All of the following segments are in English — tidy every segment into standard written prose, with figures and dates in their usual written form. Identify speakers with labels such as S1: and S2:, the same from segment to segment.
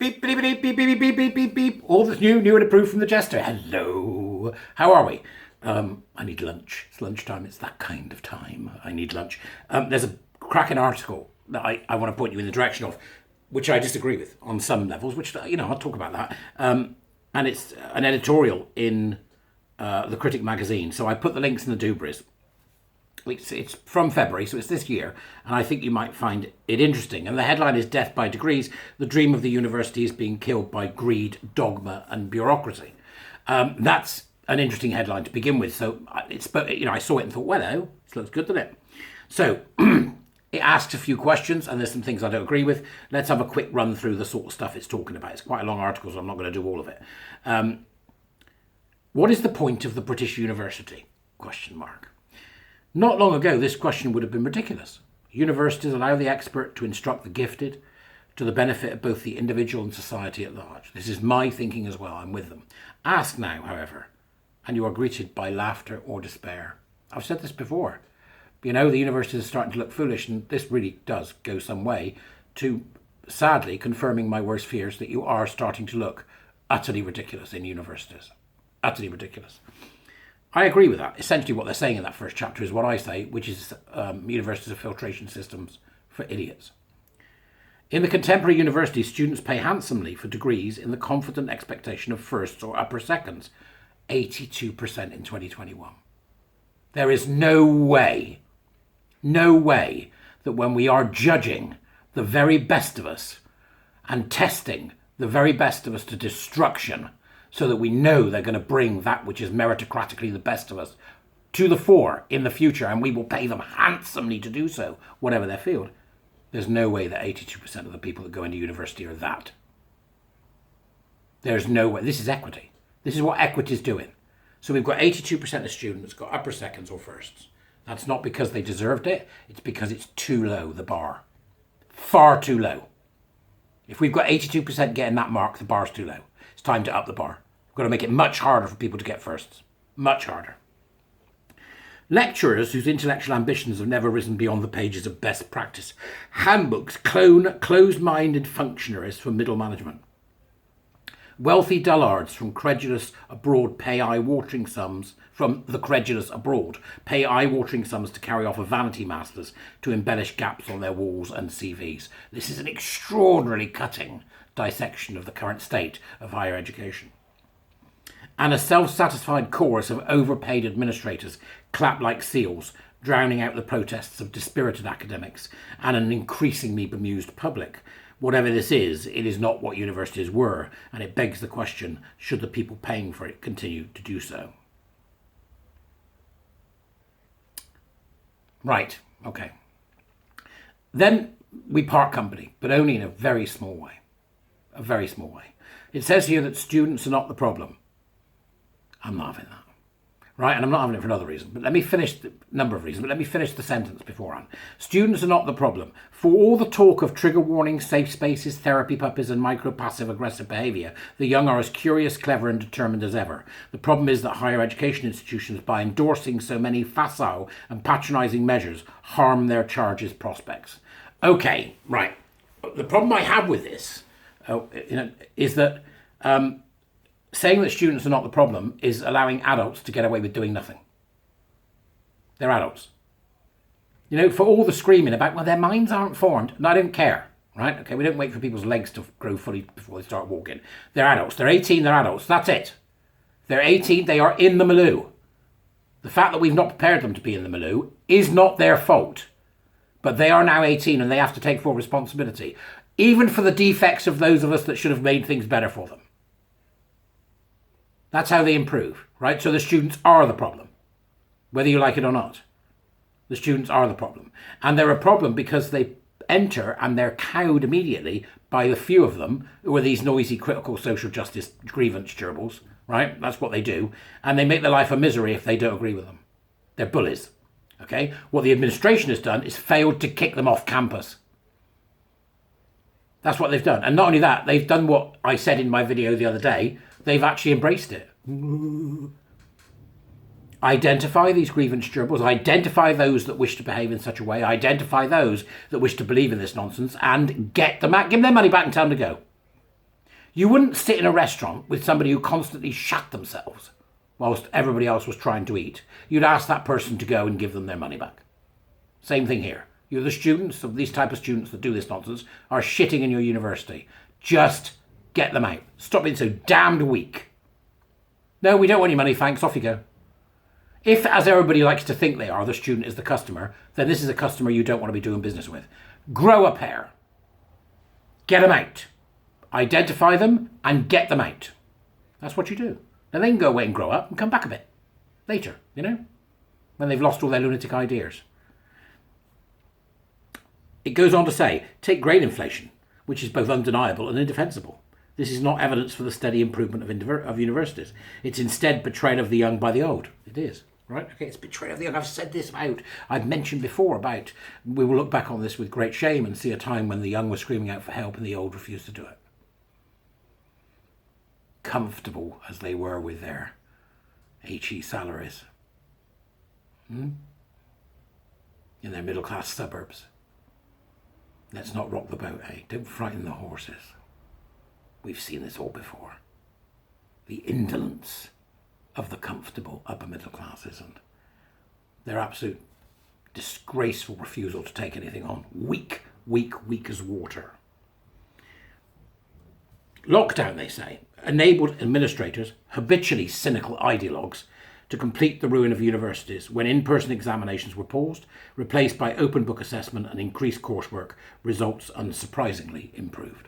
S1: Beep, beep, beep, beep, beep, beep, beep, beep, beep. All that's new and approved from the Jester. Hello. How are we? I need lunch. It's lunchtime. It's that kind of time. I need lunch. There's a cracking article that I want to point you in the direction of, which I disagree with on some levels, which, I'll talk about that. And it's an editorial in the Critic magazine. So I put the links in the doobies. It's from February, so it's this year, and I think you might find it interesting. And the headline is "Death by Degrees: The Dream of the University is Being Killed by Greed, Dogma and Bureaucracy." That's an interesting headline to begin with. So I saw it and thought, well, this looks good, doesn't it? So it asks a few questions, and there's some things I don't agree with. Let's have a quick run through the sort of stuff it's talking about. It's quite a long article, so I'm not going to do all of it. What is the point of the British university? ? Not long ago, this question would have been ridiculous. Universities allow the expert to instruct the gifted to the benefit of both the individual and society at large. This is my thinking as well. I'm with them. Ask now, however, and you are greeted by laughter or despair. I've said this before. The universities are starting to look foolish, and this really does go some way to, sadly, confirming my worst fears that you are starting to look utterly ridiculous in universities. Utterly ridiculous. I agree with that. Essentially what they're saying in that first chapter is what I say, which is universities are filtration systems for idiots. In the contemporary university, students pay handsomely for degrees in the confident expectation of firsts or upper seconds. 82% in 2021. There is no way that when we are judging the very best of us and testing the very best of us to destruction, so that we know they're going to bring that which is meritocratically the best of us to the fore in the future, and we will pay them handsomely to do so, whatever their field. There's no way that 82% of the people that go into university are that. There's no way. This is equity. This is what equity is doing. So we've got 82% of students got upper seconds or firsts. That's not because they deserved it. It's because it's too low, the bar. Far too low. If we've got 82% getting that mark, the bar's too low. It's time to up the bar. We've got to make it much harder for people to get firsts. Much harder. Lecturers whose intellectual ambitions have never risen beyond the pages of best practice handbooks clone closed-minded functionaries for middle management. Wealthy dullards from credulous abroad pay eye-watering sums to carry off a vanity masters to embellish gaps on their walls and CVs. This is an extraordinarily cutting dissection of the current state of higher education. And a self-satisfied chorus of overpaid administrators clap like seals, drowning out the protests of dispirited academics and an increasingly bemused public. Whatever this is, it is not what universities were, and it begs the question, should the people paying for it continue to do so? Right, okay. Then we part company, but only in a very small way. A very small way. It says here that students are not the problem. I'm not having that. Right, and I'm not having it for another reason. But let me finish the sentence beforehand. Students are not the problem. For all the talk of trigger warnings, safe spaces, therapy puppies and micro-passive aggressive behaviour, the young are as curious, clever and determined as ever. The problem is that higher education institutions, by endorsing so many facile and patronising measures, harm their charges' prospects. Okay, right. The problem I have with this is that saying that students are not the problem is allowing adults to get away with doing nothing. They're adults. For all the screaming about, well, their minds aren't formed. And I don't care, right? Okay, we don't wait for people's legs to grow fully before they start walking. They're adults. They're 18, they're adults. That's it. They're 18, they are in the milieu. The fact that we've not prepared them to be in the milieu is not their fault. But they are now 18 and they have to take full responsibility, even for the defects of those of us that should have made things better for them. That's how they improve, right? So the students are the problem, whether you like it or not. The students are the problem. And they're a problem because they enter and they're cowed immediately by the few of them who are these noisy, critical social justice grievance gerbils, right? That's what they do. And they make their life a misery if they don't agree with them. They're bullies, okay? What the administration has done is failed to kick them off campus. That's what they've done. And not only that, they've done what I said in my video the other day. They've actually embraced it. Identify these grievance gerbils, identify those that wish to behave in such a way, identify those that wish to believe in this nonsense, and get them out, give them their money back and tell them to go. You wouldn't sit in a restaurant with somebody who constantly shat themselves whilst everybody else was trying to eat. You'd ask that person to go and give them their money back. Same thing here. You're the students, of these type of students that do this nonsense, are shitting in your university. Just get them out. Stop being so damned weak. No, we don't want your money, thanks, off you go. If, as everybody likes to think they are, the student is the customer, then this is a customer you don't want to be doing business with. Grow a pair. Get them out. Identify them and get them out. That's what you do. Then they can go away and grow up and come back a bit later, you know, when they've lost all their lunatic ideas. It goes on to say, take grade inflation, which is both undeniable and indefensible. This is not evidence for the steady improvement of universities. It's instead betrayal of the young by the old. It is, right? Okay, it's betrayal of the young. I've said this about, I've mentioned before about, we will look back on this with great shame and see a time when the young were screaming out for help and the old refused to do it. Comfortable as they were with their HE salaries. In their middle class suburbs. Let's not rock the boat, eh? Don't frighten the horses. We've seen this all before. The indolence of the comfortable upper middle classes and their absolute disgraceful refusal to take anything on. Weak, weak, weak as water. Lockdown, they say, enabled administrators, habitually cynical ideologues, to complete the ruin of universities when in-person examinations were paused, replaced by open book assessment and increased coursework, results unsurprisingly improved.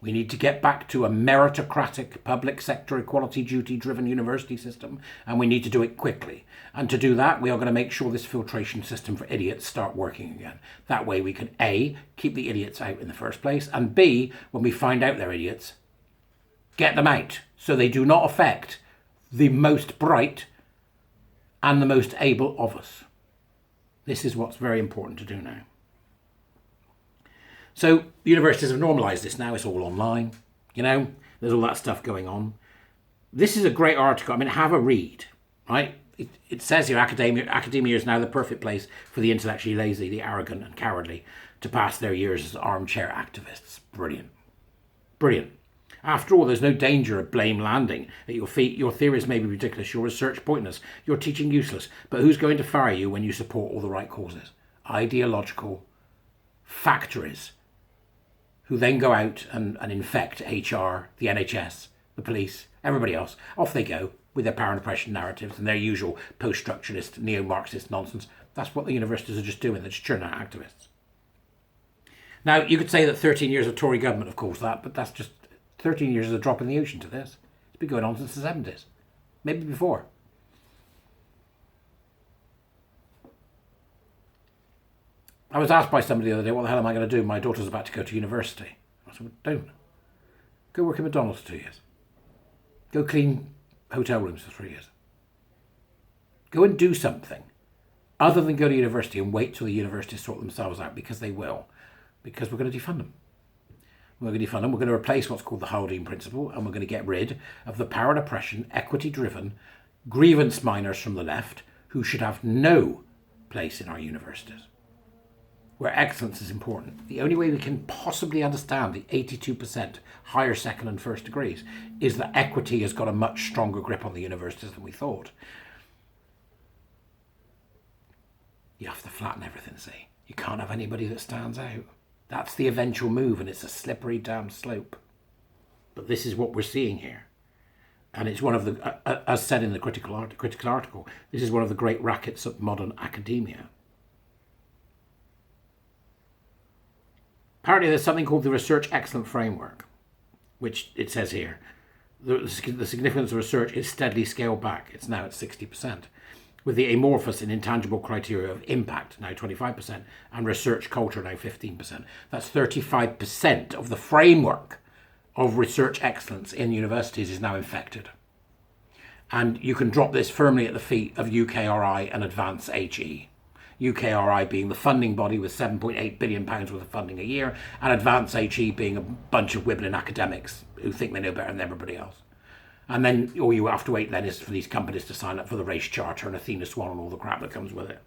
S1: We need to get back to a meritocratic public sector equality duty driven university system, and we need to do it quickly. And to do that, we are going to make sure this filtration system for idiots start working again. That way we can A, keep the idiots out in the first place, and B, when we find out they're idiots, get them out so they do not affect the most bright and the most able of us. This is what's very important to do now. So universities have normalised this now. It's all online. You know, there's all that stuff going on. This is a great article. I mean, have a read, right? It says here, academia is now the perfect place for the intellectually lazy, the arrogant and cowardly to pass their years as armchair activists. Brilliant. Brilliant. After all, there's no danger of blame landing at your feet. Your theories may be ridiculous, your research pointless, your teaching useless, but who's going to fire you when you support all the right causes? Ideological factories who then go out and infect HR, the NHS, the police, everybody else. Off they go with their power and oppression narratives and their usual post-structuralist, neo-Marxist nonsense. That's what the universities are just doing. They're just churning out activists. Now, you could say that 13 years of Tory government have caused that, but that's just 13 years is a drop in the ocean to this. It's been going on since the 70s, maybe before. I was asked by somebody the other day, what the hell am I going to do? My daughter's about to go to university. I said, well, don't. Go work at McDonald's for 2 years. Go clean hotel rooms for 3 years. Go and do something other than go to university and wait till the universities sort themselves out, because they will. Because we're going to defund them. We're going to defund them. We're going to replace what's called the Haldane principle, and we're going to get rid of the power and oppression, equity-driven, grievance miners from the left who should have no place in our universities, where excellence is important. The only way we can possibly understand the 82% higher second and first degrees is that equity has got a much stronger grip on the universities than we thought. You have to flatten everything, see? You can't have anybody that stands out. That's the eventual move, and it's a slippery damn slope. But this is what we're seeing here. And it's one of the, as said in the critical article, this is one of the great rackets of modern academia. Apparently there's something called the Research Excellence Framework, which it says here. The significance of research is steadily scaled back. It's now at 60%. With the amorphous and intangible criteria of impact, now 25%, and research culture, now 15%. That's 35% of the framework of research excellence in universities is now infected. And you can drop this firmly at the feet of UKRI and Advance HE. UKRI being the funding body with £7.8 billion worth of funding a year, and Advance HE being a bunch of wibbling academics who think they know better than everybody else. And then all you have to wait then is for these companies to sign up for the race charter and Athena Swan and all the crap that comes with it.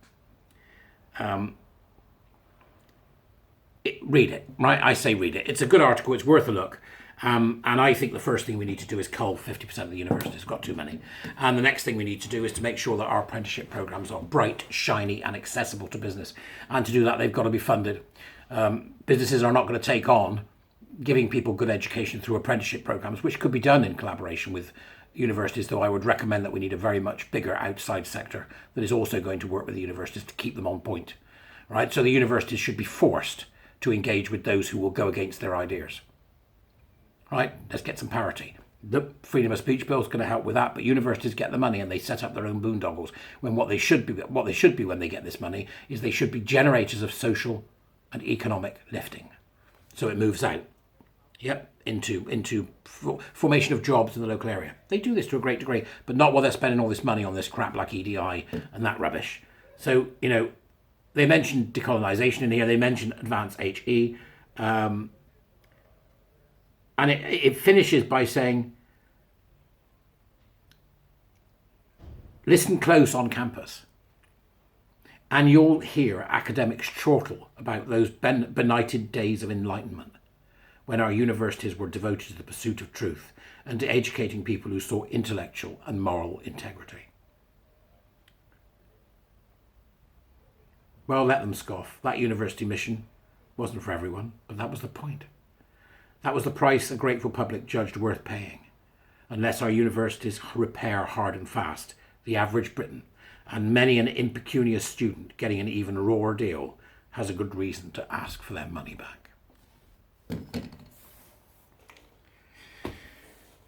S1: Read it, right? I say read it. It's a good article. It's worth a look. And I think the first thing we need to do is cull 50% of the universities. Got too many. And the next thing we need to do is to make sure that our apprenticeship programs are bright, shiny and accessible to business. And to do that, they've got to be funded. Businesses are not going to take on giving people good education through apprenticeship programs, which could be done in collaboration with universities, though I would recommend that we need a very much bigger outside sector that is also going to work with the universities to keep them on point. Right? So the universities should be forced to engage with those who will go against their ideas. Right? Let's get some parity. The freedom of speech bill is going to help with that, but universities get the money and they set up their own boondoggles. When what they should be when they get this money is they should be generators of social and economic lifting. So it moves out, into formation of jobs in the local area. They do this to a great degree, but not while they're spending all this money on this crap like EDI and that rubbish. So, they mentioned decolonisation in here. They mentioned advanced HE. And it finishes by saying, listen close on campus and you'll hear academics chortle about those benighted days of enlightenment when our universities were devoted to the pursuit of truth and to educating people who saw intellectual and moral integrity. Well, let them scoff. That university mission wasn't for everyone, but that was the point. That was the price a grateful public judged worth paying. Unless our universities repair hard and fast, the average Briton, and many an impecunious student getting an even rawer deal, has a good reason to ask for their money back.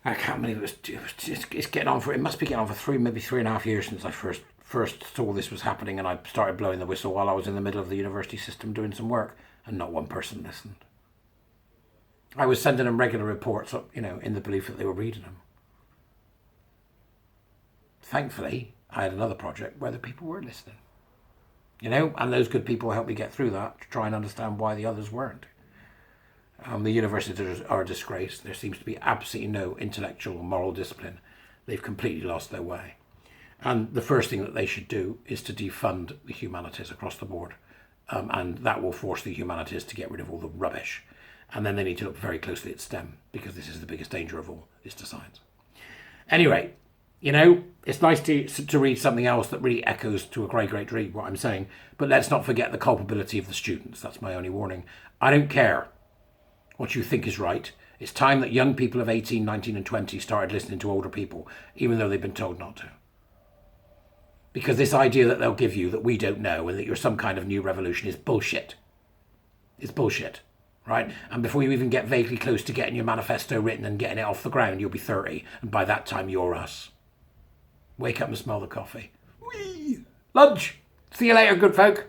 S1: I can't believe it's getting on for, it must be getting on for maybe 3.5 years since I first saw this was happening, and I started blowing the whistle while I was in the middle of the university system doing some work, and not one person listened. I was sending them regular reports, in the belief that they were reading them. Thankfully, I had another project where the people were listening. And those good people helped me get through that to try and understand why the others weren't. The universities are a disgrace. There seems to be absolutely no intellectual or moral discipline. They've completely lost their way. And the first thing that they should do is to defund the humanities across the board. And that will force the humanities to get rid of all the rubbish. And then they need to look very closely at STEM, because this is the biggest danger of all, is to science. Anyway, it's nice to read something else that really echoes to a great degree what I'm saying. But let's not forget the culpability of the students. That's my only warning. I don't care what you think is right. It's time that young people of 18, 19 and 20 started listening to older people, even though they've been told not to. Because this idea that they'll give you that we don't know and that you're some kind of new revolution is bullshit. It's bullshit, right? And before you even get vaguely close to getting your manifesto written and getting it off the ground, you'll be 30. And by that time, you're us. Wake up and smell the coffee. Whee! Lunch! See you later, good folk.